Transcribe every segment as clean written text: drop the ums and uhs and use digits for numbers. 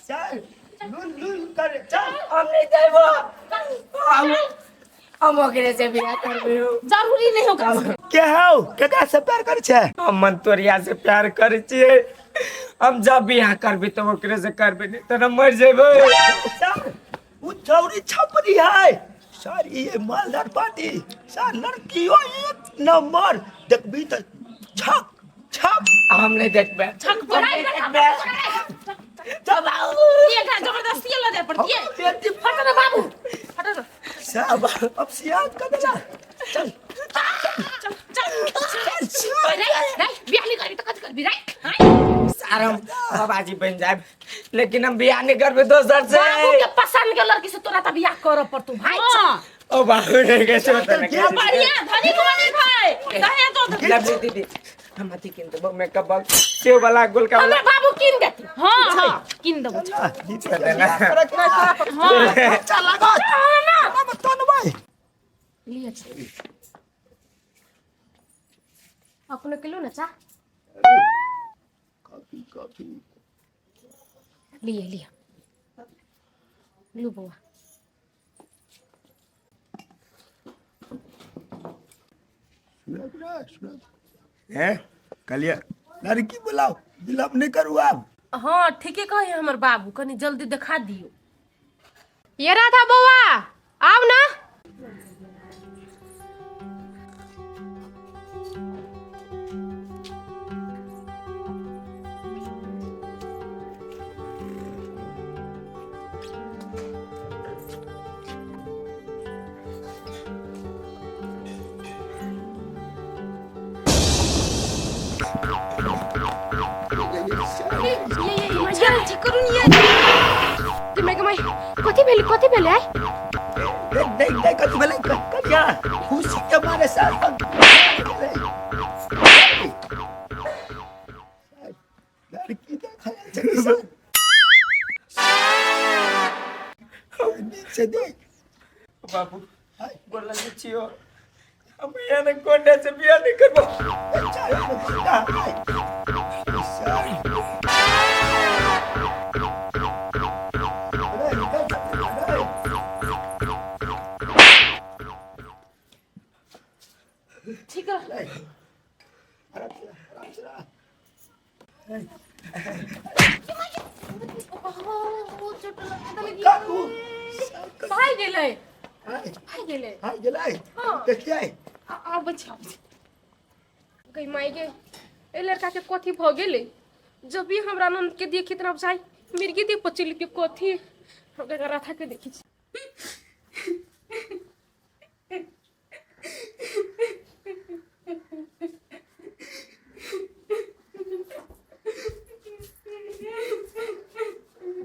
चल लुल लुल कर चल हम नहीं जाइबो हम ओकरे से बियाह करबे जरूरी नहीं होगा के हो केकरा से प्यार कर छे हम मंतोरिया से प्यार करे छिए हम जब बियाह करबे तो ओकरे से करबे नहीं तो मर जेबे चल वो चौरी छपरी है सर ये मालदार पार्टी सर लड़की हो एक नंबर देखबी तो छक छक हम नहीं देखबे छक पढ़ाई चल ये का जबरदस्ती ला दे पड़ती है हटो ना बाबू हटो ना सब अब सियान कर देना चल चल चल रे बियाह नहीं करी तो कद कर भी रे सारम बाबाजी बन जाए लेकिन हम बियाह नहीं करबे दोसर से बाबू के पसंद के लड़की से तोरा त बियाह कर पर तू भाई ओ बाबू ने कैसे होता है बढ़िया धनी को नहीं भाई कहे तो लवली दीदी हम अति किन दो मेकअप बॉक्स सेव वाला गोल का हमरा बाबू किन देती हां किन दबो जीत कर देना हां चल लगा ना मत तो भाई लिया अपने किलो ना चा कॉफी लिया लो बुआ हैं कलिया लड़की बुलाओ विलंब नहीं करू अब हाँ ठीक है कहे हमर बाबू कनी जल्दी दिखा दियो ये राधा बउआ आओ ना कथी भेले आइ नहीं कथी भेलै कलिया खुशी के मारे साथ लड़की देखा नीचे देख बाबू बोला छियो हम यहाँ ने कोंडे से बियाह नहीं करबो ठीक है भाई गेलै हाय गेलै देखिए आ बच्चा गई माई गे ए लड़का के कथी भ गेलै जब भी हमरा नंद के देखे तरफ जाई मिर्गी दे पचली के कथी हमरा राधा के देखी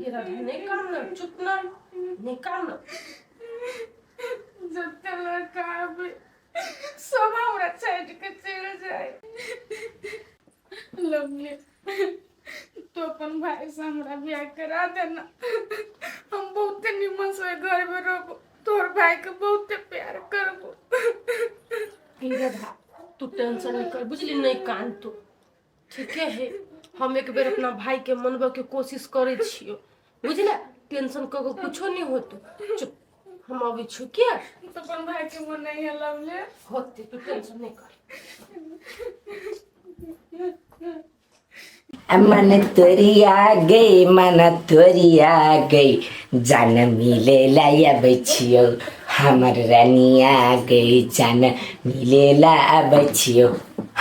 ये राधा नहीं करना चुप ना नहीं करना जब तक लड़का आवे सब हमरा साइड के चल जाए लवली तो अपन भाई से हमरा ब्याह करा देना हम बहुत निमन से घर में रहबो तोर भाई के बहुत प्यार करबो राधा तू टेंशन नहीं कर बुझली नहीं कान तू ठीक है हम एक बेर अपना भाई के मनबे के कोशिश करे छियो बुझला टेंशन कगो कुछो नहीं होतो चुप हम अभी छु क्या तो अपन भाई के मन नहीं है लवली होते तू टेंशन नहीं कर मन तोरिया गई जान मिले लायब छियो हमर रानिया गई जान मिले लायब छियो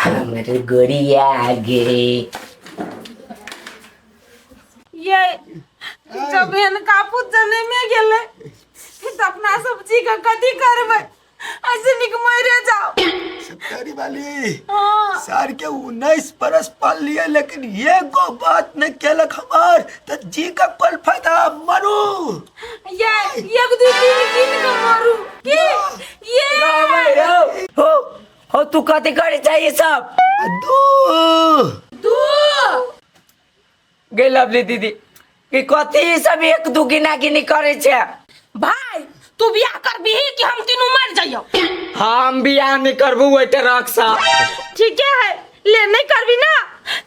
हमर गोरिया गई ये जब हन कापूत जने में गेले तो अपना सब्जी का कथी करबे ऐसे निक मरे जाओ सरकारी वाली हाँ सर के 19 बरस पाल लिए लेकिन ये को बात न केलक हमार तो जी का पल फायदा मरू ये एक दो तीन का मारू की ये हो तू कथी करे चाहिए सब दू गई लवली दीदी कि कथी सब एक दू गिना गिनी करे छे भाई तू बियाह कर भी कि हम तीनों मर जाइयो हम बियाह नहीं करबू ओटे रक्षा ठीक है ले नहीं करबी ना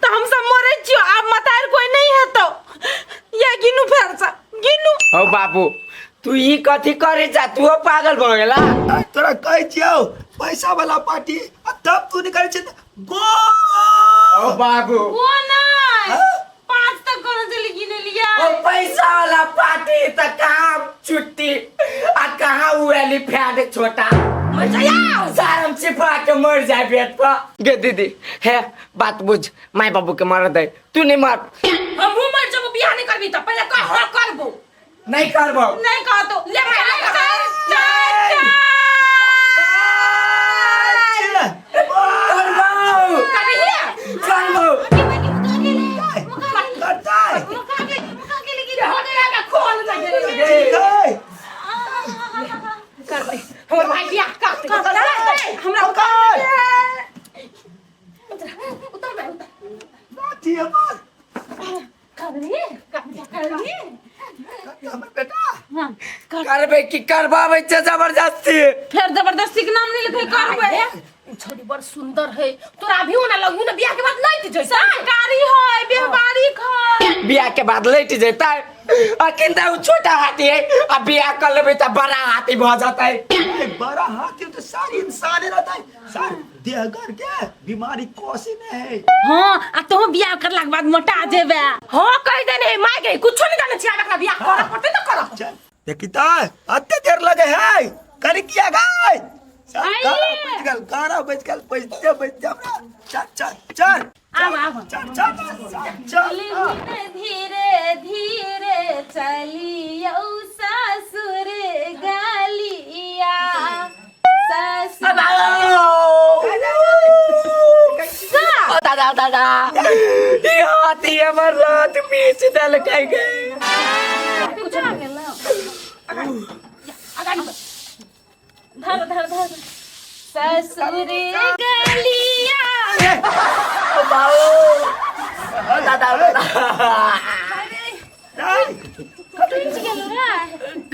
तो हम सब मरे छियो अब मतार कोई नहीं है तो ये गिनू फेर ओ बाबू तू ई कथी करे जा तू पागल भ गेला तोरा कहै छियौ पैसा वाला पार्टी आ तब तू निकल छै गो ओ बाबू वो नहीं 5 तक कौन से गिने लिया ओ पैसा वाला पार्टी त कहाँ छुट्टी आ कहाँ उ एलिफेंट छोटा मर जाया सारम छिपा के मर जाए पेट पर गे दीदी है बात बुझ माय बाबू के मार दे तू नहीं मार हम मर जब बियाह नहीं करबी त पहले कह हां करबो नहीं करबो नहीं कह तो ले करबे की करबावे छे जबरदस्ती फिर जबरदस्ती के नाम नहीं लिखे करबे छोड़ी बड़ सुंदर है तोरा अभी होना लगू ना बियाह के बाद लइट जैसा सरकारी है व्यवहारी है बियाह के बाद लेट जेता अकिन त उ छोटा हाथी है अब बियाह कर लेबे त बड़ा हाथी भ जाता है बड़ा हाथी तो सारी इंसान रहता है सार देहगर के बीमारी कोसी में है हां आ तो बियाह करला के बाद मोटा जेबे हां कह देने माय गई कुछ नहीं जाने छिया एकरा बियाह कर पड़ते तो कर चल देखिता अत्ते देर लगे है कर किया गई गाना बज गल बजते हमरा चल चल चल आव चल चल चल धीरे धीरे चलियो ससुर गलिया ससुर दादा दादा ये हाथी हमर रात बीच दल कह गए कुछ ना गेला धर धर धर ससुर गलिया दादा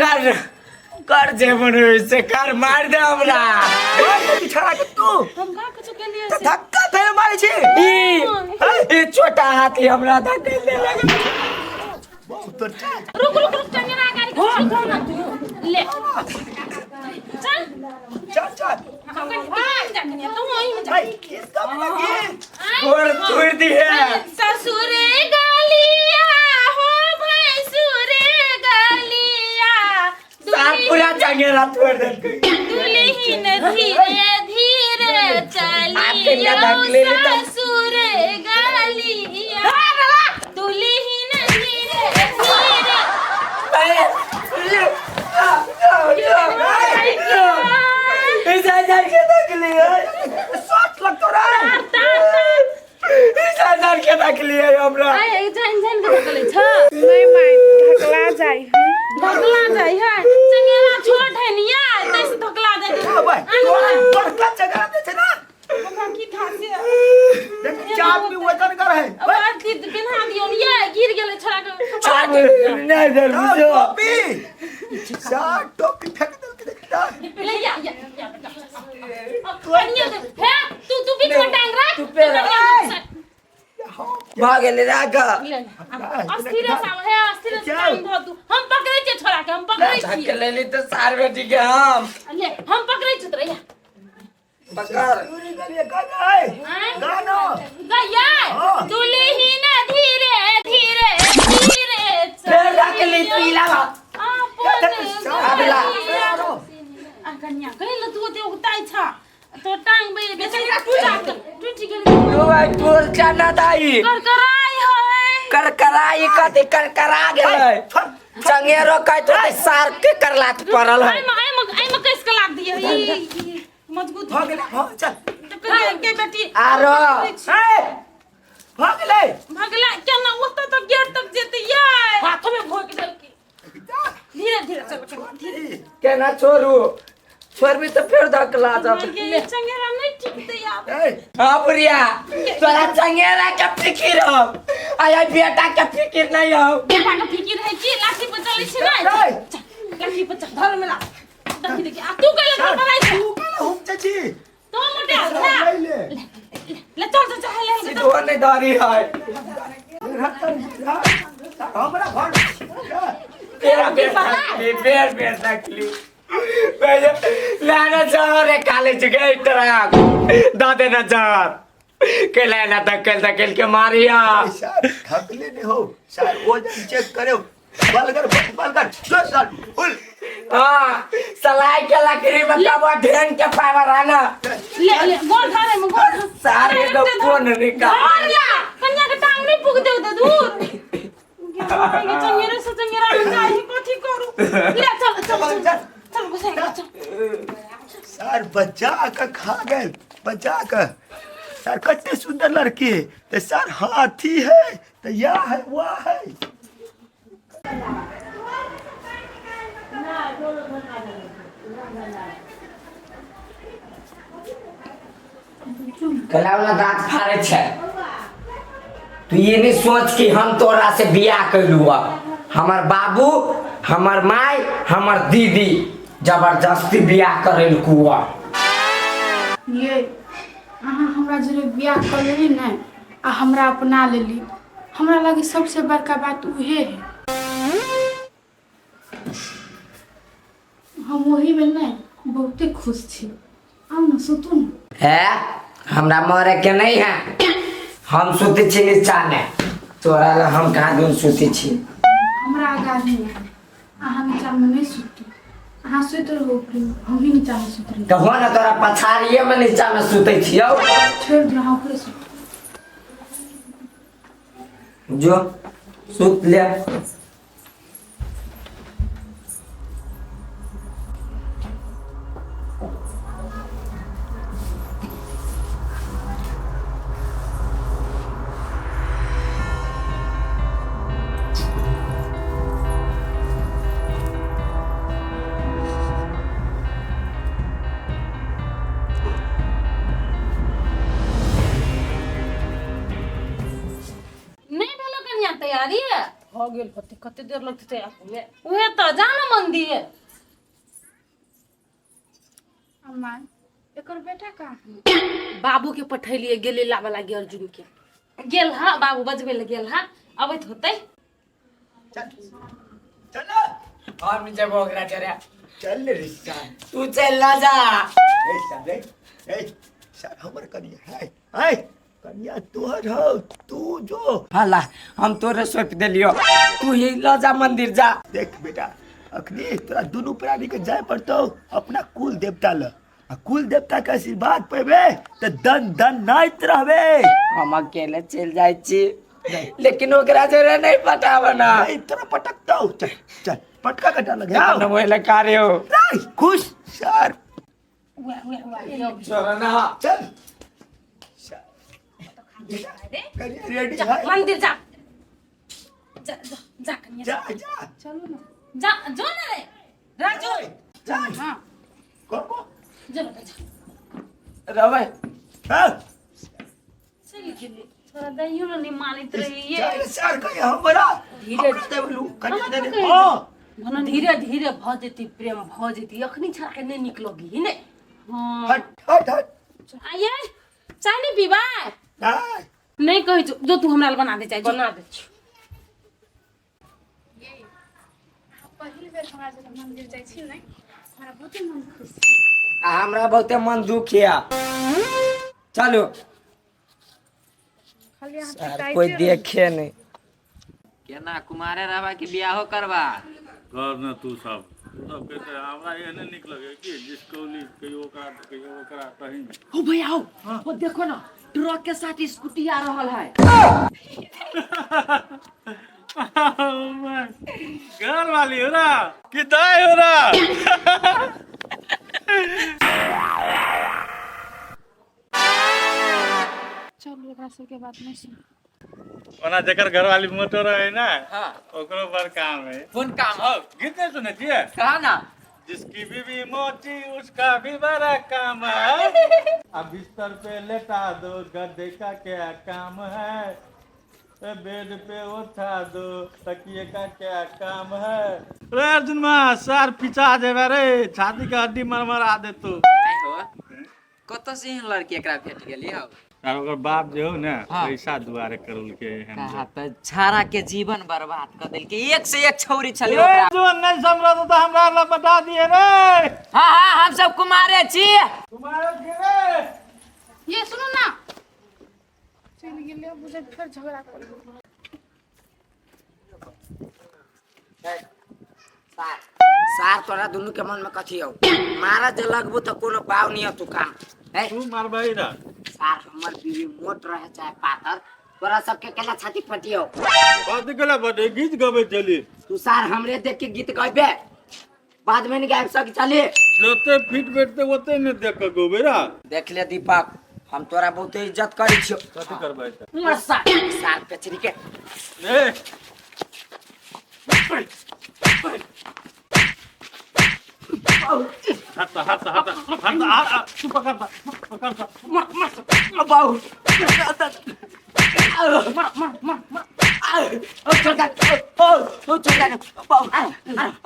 कर कर जे बनो से कर मार दे हमरा छड़ा के तू हम का कुछ के लिए धक्का फेर मारे छी ई छोटा हाथी हमरा धक्के ले लगे बहुत अच्छा रुक रुक रुक चंगरा गाड़ी को ना तू ले चल चल चल हम भाग जाके तू वहीं में जा भाई किसका लगी और छोड़ दी है ससुर गलिया हो भैंसुर गलिया सार पूरा चंगेरा छोड़ दे दुल्हन धीरे धीरे चलियो ससुर गलिया दुल्हन धीरे शॉट लग तो रहा के रख लिए हमरा जान जान के निकले छ नहीं माई ढकला जाई है चंगेरा छोट है निया तैसे ढकला दे है भाई बड़का जगह दे छे ना हम की खासे देख चाप में वजन कर है अब आरती बिना दियो ये गिर गेले छड़ा चाप के नहीं दर मुझे टोपी चार टोपी फेंक दे के देखता ले या कनिया दे है तू भी टांग रख तू पे भाग ले रागा अस्थिर सा है अस्थिर टांग धो तू हम पकड़े छे छोड़ा के हम पकड़े छी धक्के ले ली तो सार बेटी के हम ले हम पकड़े छ रे पकड़ पूरी गलिए गाना गाना गया दुल्हन धीरे धीरे धीरे फिर रख ली पीला अबला कन्या कहल तू ते उताई छ तो टांग बे बेचारी टूट गेल तू एक टोल जाना दाई करकराई है करकराई कथी करकरा गेलै चंगेरो कह तो सार के करलात पड़ल है आई में कैस के लाग दिए ई मजबूत भाग ले हां चल के बेटी आरो भाग ले भगला केना ओत तो गेट तक जेते ये हाथ में भोग दे धीरे धीरे चल धीरे केना छोड़ू छोड़बी तो फिर धक्ला जब ये चंगेरा नहीं टिकते यार हां बुढ़िया तोरा चंगेरा के फिकिर हो आया बेटा के फिकिर नहीं हो बेटा का फिकिर है कि लाठी पर चले छी ना लाठी पर चल धर में ला देखी देखी आ तू कहले बनाई छ तू कहले हम चाची तो मोटे ले ले चल चल ले सीधो नहीं दारी है हमरा घर बेर तकली लाना जहर कॉलेज गई ट्रक दा देना जहर के लेना धकेल के मारिया सर थकले नहीं हो सर वजन चेक करे बलकर जो सर फुल हाँ सलाई के लकड़ी में कब ढेन के पावर आना ले गोल थारे में गोल सारे को कौन निकाल कन्या के टांग नहीं पुग दे उधर दूर ये चंगेरा से चंगेरा में जाई कथि करू ले चल घुसे चल सर बचा का खा गए बचा का सर कितनी सुंदर लड़की है तो सर हाथी है तो यह है वह है गला वाला दांत फाड़े छे तू ये नहीं सोच कि हम तोरा से बियाह कैलू हमार बाबू हमार माई हमार दीदी जबरदस्ती बियाह करेलकू ये अहाँ हमरा जरे बियाह कर लेली ने आ हमरा अपना लेली हमरा लगे सबसे बड़का बात उहे है हम वही में नहीं बहुते खुश छी अब न सुतू न है हमरा मरे के नहीं है हम सुते छी नीचा में तोरा ला हम कहाँ दून सुते छी हमरा आगादी में अहाँ नीचा में नहीं सुतू अहाँ सुत रहो हम ही नीचा में सुत रही कहो ना तोरा पछाड़िए में नीचा में सुते छियो छोड़ दो हाँ ऊपर सुत जो सुत ले नहीं भेलो कन्या तैयारी है हो गेल कते देर लगते तैयार होने उहे तो जाना मंदिर अम्मा एकर बेटा कहाँ है बाबू के पठैलिए गेले लावे लागी अर्जुन के गेल हा बाबू बजबे ले गेल हा अबैत होतै चल और नीचे बोगरा चले चल रे सर तू चल ना जा सर हमर कनिया है कनिया तोहर हो तू जो हाला हम तोरे सौंप देलियो तू ही ल जा मंदिर जा देख बेटा अखनी तोरा दोनों प्राणी के जाय पड़तो अपना कुल देवता ल आ कुल देवता के आशीर्वाद पेबे तो दन दन नाइत रहबे हम अकेले चल जाय छी लेकिन ओकरा जरे नहीं पटाव ना नहीं तोरा पटकतो चल चल पटका कटा लगे हम मोहले कार्य हो खुश सर चल ना चल कनिया रेडी है मंदिर जा जा जा कन्या जा जा चलो ना जा जो ना रे राजू चल हाँ कोको जो बेटा जा रवे हां चली गेली थोड़ा दहियो नहीं मानित रही ये चल सर कहिया हमरा धीरे देवलू कनिया हम दे तो हां भना धीरे धीरे भ जेती प्रेम भ जेती अखनी छड़ा के नहीं निकलोगी ने हां हट हट हट आये चाय नहीं पीबा नहीं नहीं कहि जो तू हमरा बना दे चाय बना दे पहिल बेर हमरा जरे मंदिर जाइ छी ने हमरा बहुते मन खुश छी हमरा बहुते मन दुख है चलो खाली अहाँ सर पिटाइते कोई रही। देखे नहीं केना कुमारे रहबा कि बियाहो करबा कर न तू सब कहते हमरा एहने निक लगे कि जिसकौली कहियो ओकरा कहीं हो भैया आओ वो देखो ना ट्रक के साथ स्कूटी आ रहल है घर वाली हो ना कि दाई हो ना चलो एकरा सबके बात नहीं सुन ओना जकर घर वाली मोटर है ना हाँ ओकरो पर काम है कौन काम ओ गीत नहीं सुने छिए कहा ना जिसकी बीवी मोटी उसका भी बड़ा काम है अब बिस्तर पे लेटा दो गद्दे का क्या काम है बेड पे उठा दो तकिए का क्या काम है रे अर्जुन मां सर पिछा देवे रे छाती का हड्डी मरमरा दे तू कत से लड़की एकरा भेट गेली हौ और ओकर बाप जो हो ना हाँ। पैसा दुआरे करल के कहा तो छारा के जीवन बर्बाद कर दिल के एक से एक छौरी छले ए ओकरा। जो नहीं समझ तो हमरा ला बता दिए रे हाँ हाँ हम सब कुमारे छी। तुम्हारे के रे ये सुनो ना, चल गेले मुझे फिर झगड़ा कर। सार तोरा दुनू के मन में कथी हो मारा जे लगबू तो कोनो पाव नहीं तू काम है। तू मारबाई ना सार हमर बीवी मोट रहे चाहे पातर तोरा सबके केला छाती फटियो। बात कला बड़े गीत गबे चली तू सार हमरे देख के गीत गाबे बाद में नहीं गायब सक चले। जते फिट बैठते ओते ने देख के गोबेरा देख ले दीपक हम तोरा बहुत इज्जत करै छियो। कथि करबै त उमर सार पेचरी के ए हटा हटा हटा हटा तू पकड़ बाऊ ओ छोटा ओ छोटा बाऊ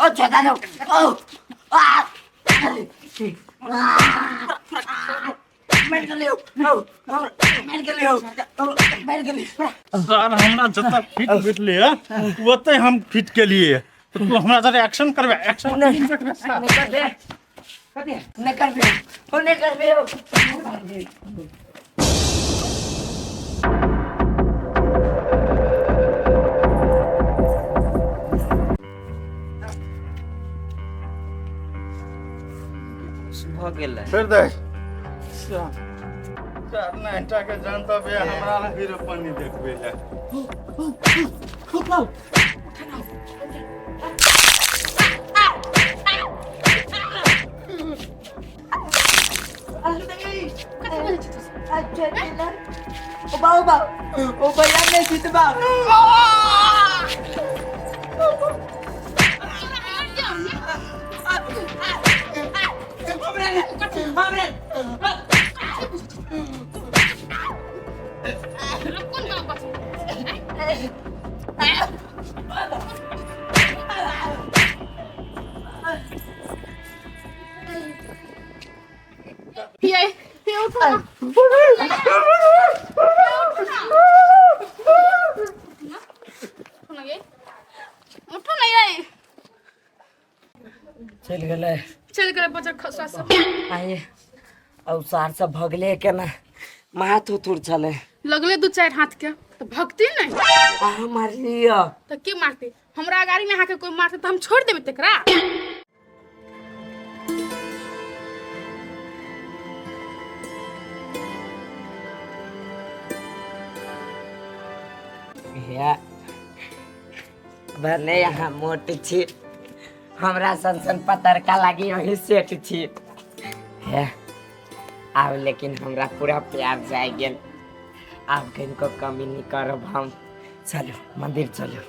ओ छोटा नो मेरे के लिए मेरे के लिए मेरे के लिए सर हमरा जत्ता फिट बैठले है ओते हम फिट के लिए तो तू हमरा जरा एक्शन करबे एक्शन नहीं कर दे नहीं कर दे ओ नहीं कर दे। हो गेल फिर दे चार नाइटा के जानता बे हमरा ला फिर पानी देखबे ले ओ बाबा ओ भैया नहीं जीतबा ये उठो ना। उठो ना ये। चल गेले चल गए बच्चा खसवा सब। आइए और सार सब भगले के ना माथ उतुर चले लगले दू चार हाथ के तो भक्ति नहीं आ मार लिया तो के मारते हमरा गाड़ी में आके कोई मारते तो हम छोड़ देबे तेकरा। या बने यहाँ मोट छी हमरा सन पतरका लागी वही सेट छी है अब लेकिन हमरा पूरा प्यार जाए गेल अब कहीं को कमी नहीं करब हम। चलो मंदिर चलो।